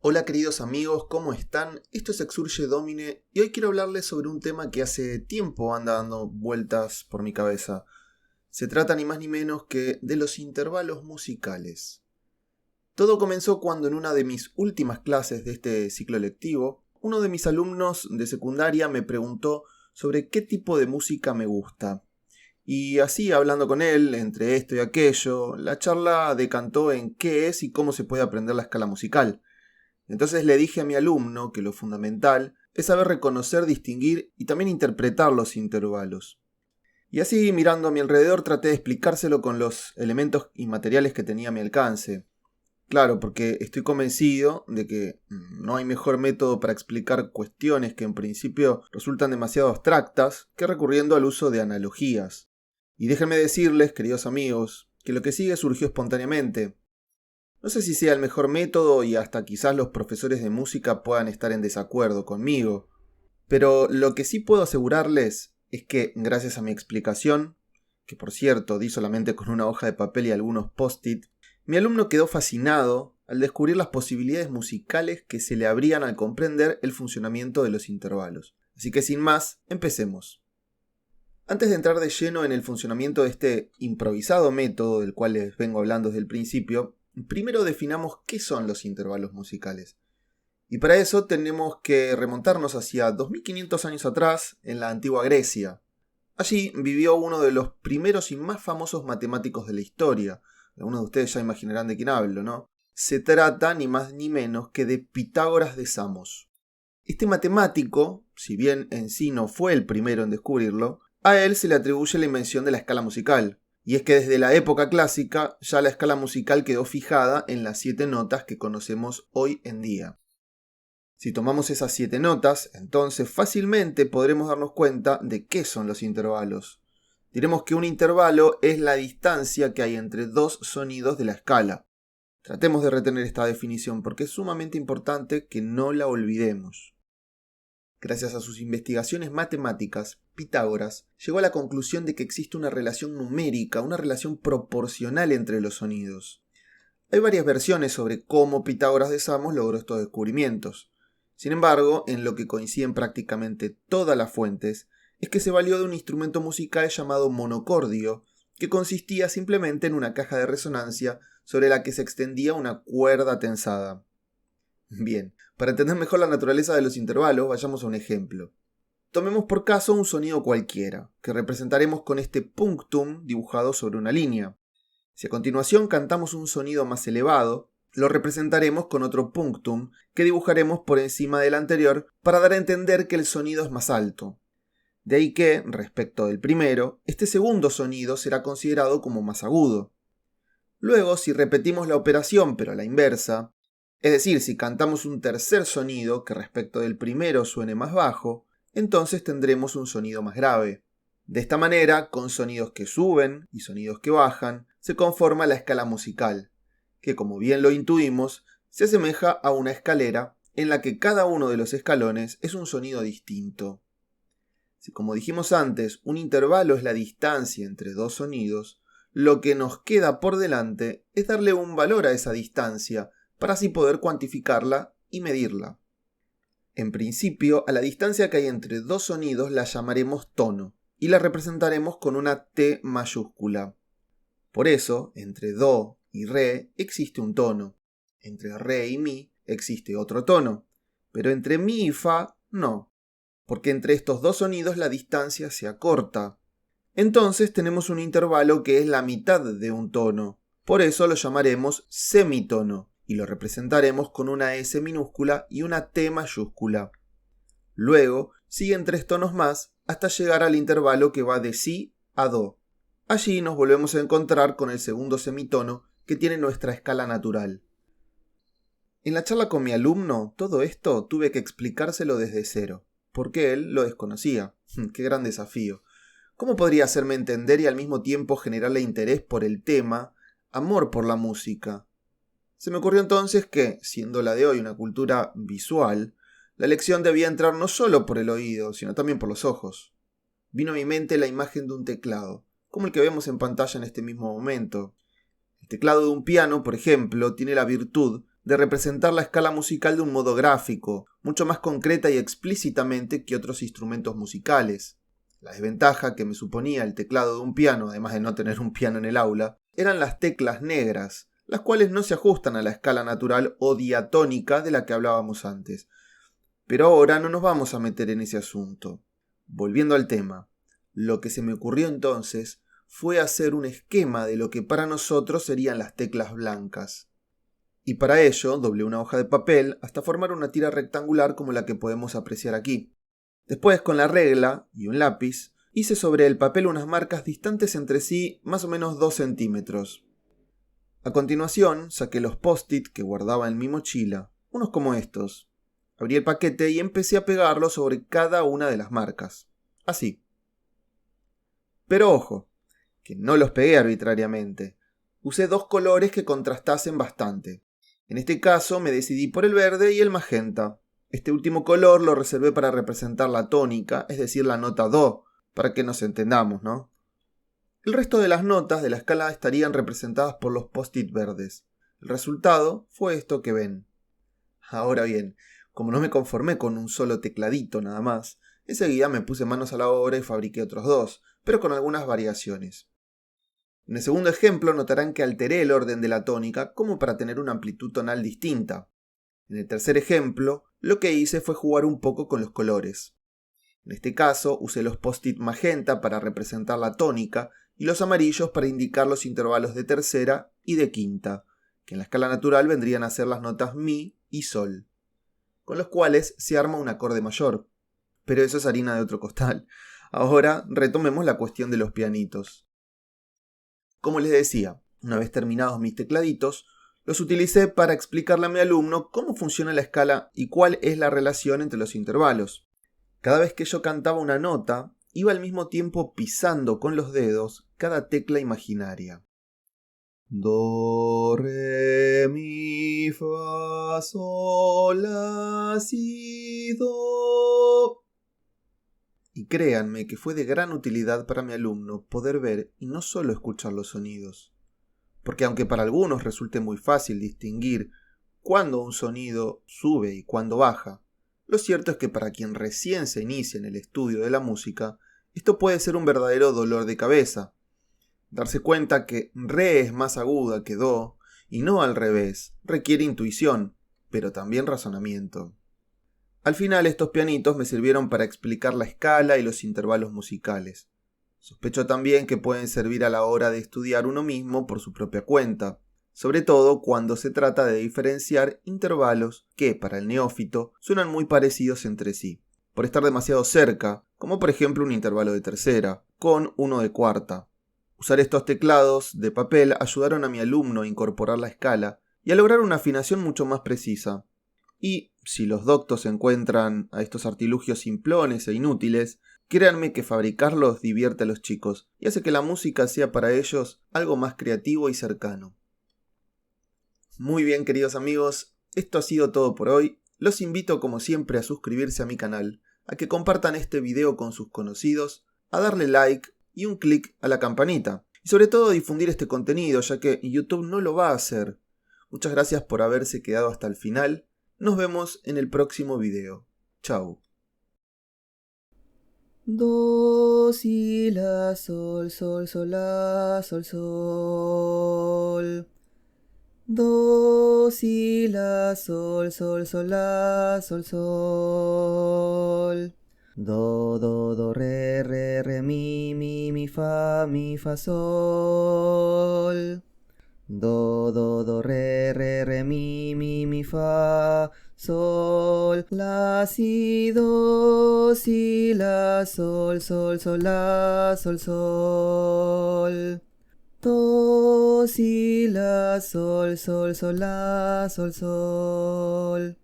Hola queridos amigos, ¿cómo están? Esto es Exurge Domine y hoy quiero hablarles sobre un tema que hace tiempo anda dando vueltas por mi cabeza. Se trata ni más ni menos que de los intervalos musicales. Todo comenzó cuando en una de mis últimas clases de este ciclo lectivo, uno de mis alumnos de secundaria me preguntó sobre qué tipo de música me gusta. Y así, hablando con él, entre esto y aquello, la charla decantó en qué es y cómo se puede aprender la escala musical. Entonces le dije a mi alumno que lo fundamental es saber reconocer, distinguir y también interpretar los intervalos. Y así, mirando a mi alrededor, traté de explicárselo con los elementos y materiales que tenía a mi alcance. Claro, porque estoy convencido de que no hay mejor método para explicar cuestiones que en principio resultan demasiado abstractas que recurriendo al uso de analogías. Y déjenme decirles, queridos amigos, que lo que sigue surgió espontáneamente. No sé si sea el mejor método y hasta quizás los profesores de música puedan estar en desacuerdo conmigo, pero lo que sí puedo asegurarles es que, gracias a mi explicación, que por cierto di solamente con una hoja de papel y algunos post-it, mi alumno quedó fascinado al descubrir las posibilidades musicales que se le abrían al comprender el funcionamiento de los intervalos. Así que sin más, empecemos. Antes de entrar de lleno en el funcionamiento de este improvisado método del cual les vengo hablando desde el principio, primero definamos qué son los intervalos musicales. Y para eso tenemos que remontarnos hacia 2500 años atrás, en la antigua Grecia. Allí vivió uno de los primeros y más famosos matemáticos de la historia. Algunos de ustedes ya imaginarán de quién hablo, ¿no? Se trata ni más ni menos que de Pitágoras de Samos. Este matemático, si bien en sí no fue el primero en descubrirlo, a él se le atribuye la invención de la escala musical. Y es que desde la época clásica ya la escala musical quedó fijada en las 7 notas que conocemos hoy en día. Si tomamos esas 7 notas, entonces fácilmente podremos darnos cuenta de qué son los intervalos. Diremos que un intervalo es la distancia que hay entre dos sonidos de la escala. Tratemos de retener esta definición porque es sumamente importante que no la olvidemos. Gracias a sus investigaciones matemáticas, Pitágoras llegó a la conclusión de que existe una relación numérica, una relación proporcional entre los sonidos. Hay varias versiones sobre cómo Pitágoras de Samos logró estos descubrimientos. Sin embargo, en lo que coinciden prácticamente todas las fuentes, es que se valió de un instrumento musical llamado monocordio, que consistía simplemente en una caja de resonancia sobre la que se extendía una cuerda tensada. Bien, para entender mejor la naturaleza de los intervalos, vayamos a un ejemplo. Tomemos por caso un sonido cualquiera, que representaremos con este punctum dibujado sobre una línea. Si a continuación cantamos un sonido más elevado, lo representaremos con otro punctum que dibujaremos por encima del anterior para dar a entender que el sonido es más alto. De ahí que, respecto del primero, este segundo sonido será considerado como más agudo. Luego, si repetimos la operación pero a la inversa, es decir, si cantamos un tercer sonido que respecto del primero suene más bajo, entonces tendremos un sonido más grave. De esta manera, con sonidos que suben y sonidos que bajan, se conforma la escala musical, que como bien lo intuimos, se asemeja a una escalera en la que cada uno de los escalones es un sonido distinto. Si, como dijimos antes, un intervalo es la distancia entre dos sonidos, lo que nos queda por delante es darle un valor a esa distancia para así poder cuantificarla y medirla. En principio, a la distancia que hay entre dos sonidos la llamaremos tono y la representaremos con una T mayúscula. Por eso, entre do y re existe un tono, entre re y mi existe otro tono, pero entre mi y fa no, porque entre estos dos sonidos la distancia se acorta. Entonces tenemos un intervalo que es la mitad de un tono, por eso lo llamaremos semitono y lo representaremos con una S minúscula y una T mayúscula. Luego siguen 3 tonos más hasta llegar al intervalo que va de si a do. Allí nos volvemos a encontrar con el segundo semitono que tiene nuestra escala natural. En la charla con mi alumno, todo esto tuve que explicárselo desde cero, porque él lo desconocía. ¡Qué gran desafío! ¿Cómo podría hacerme entender y al mismo tiempo generarle interés por el tema, amor por la música? Se me ocurrió entonces que, siendo la de hoy una cultura visual, la lección debía entrar no solo por el oído, sino también por los ojos. Vino a mi mente la imagen de un teclado, como el que vemos en pantalla en este mismo momento. El teclado de un piano, por ejemplo, tiene la virtud de representar la escala musical de un modo gráfico, mucho más concreta y explícitamente que otros instrumentos musicales. La desventaja que me suponía el teclado de un piano, además de no tener un piano en el aula, eran las teclas negras, las cuales no se ajustan a la escala natural o diatónica de la que hablábamos antes. Pero ahora no nos vamos a meter en ese asunto. Volviendo al tema, lo que se me ocurrió entonces fue hacer un esquema de lo que para nosotros serían las teclas blancas. Y para ello doblé una hoja de papel hasta formar una tira rectangular como la que podemos apreciar aquí. Después, con la regla y un lápiz, hice sobre el papel unas marcas distantes entre sí más o menos 2 centímetros. A continuación, saqué los post-it que guardaba en mi mochila, unos como estos. Abrí el paquete y empecé a pegarlos sobre cada una de las marcas. Así. Pero ojo, que no los pegué arbitrariamente. Usé 2 colores que contrastasen bastante. En este caso me decidí por el verde y el magenta. Este último color lo reservé para representar la tónica, es decir, la nota do, para que nos entendamos, ¿no? El resto de las notas de la escala estarían representadas por los post-it verdes. El resultado fue esto que ven. Ahora bien, como no me conformé con un solo tecladito nada más, enseguida me puse manos a la obra y fabriqué otros 2, pero con algunas variaciones. En el segundo ejemplo notarán que alteré el orden de la tónica como para tener una amplitud tonal distinta. En el tercer ejemplo, lo que hice fue jugar un poco con los colores. En este caso, usé los post-it magenta para representar la tónica y los amarillos para indicar los intervalos de tercera y de quinta, que en la escala natural vendrían a ser las notas mi y sol, con los cuales se arma un acorde mayor. Pero eso es harina de otro costal. Ahora retomemos la cuestión de los pianitos. Como les decía, una vez terminados mis tecladitos, los utilicé para explicarle a mi alumno cómo funciona la escala y cuál es la relación entre los intervalos. Cada vez que yo cantaba una nota, iba al mismo tiempo pisando con los dedos cada tecla imaginaria. Do, re, mi, fa, sol, la, si, do. Y créanme que fue de gran utilidad para mi alumno poder ver y no solo escuchar los sonidos. Porque aunque para algunos resulte muy fácil distinguir cuándo un sonido sube y cuándo baja, lo cierto es que para quien recién se inicia en el estudio de la música, esto puede ser un verdadero dolor de cabeza. Darse cuenta que re es más aguda que do, y no al revés, requiere intuición, pero también razonamiento. Al final estos pianitos me sirvieron para explicar la escala y los intervalos musicales. Sospecho también que pueden servir a la hora de estudiar uno mismo por su propia cuenta, sobre todo cuando se trata de diferenciar intervalos que, para el neófito, suenan muy parecidos entre sí, por estar demasiado cerca, como por ejemplo un intervalo de tercera, con uno de cuarta. Usar estos teclados de papel ayudaron a mi alumno a incorporar la escala y a lograr una afinación mucho más precisa. Y, si los doctos encuentran a estos artilugios simplones e inútiles, créanme que fabricarlos divierte a los chicos y hace que la música sea para ellos algo más creativo y cercano. Muy bien, queridos amigos, esto ha sido todo por hoy. Los invito como siempre a suscribirse a mi canal, a que compartan este video con sus conocidos, a darle like y un clic a la campanita. Y sobre todo a difundir este contenido, ya que YouTube no lo va a hacer. Muchas gracias por haberse quedado hasta el final. Nos vemos en el próximo video. Chau. Do, si, la, sol, sol, sol, la, sol, sol. Do, si, la, sol, sol, sol, la, sol, sol. Do, re, re, mi, fa, sol. Do, re, mi, fa, sol, la, si, do, si, la, sol, sol, sol, la, sol, sol. Do, si, la, sol, sol, sol, la, sol, sol.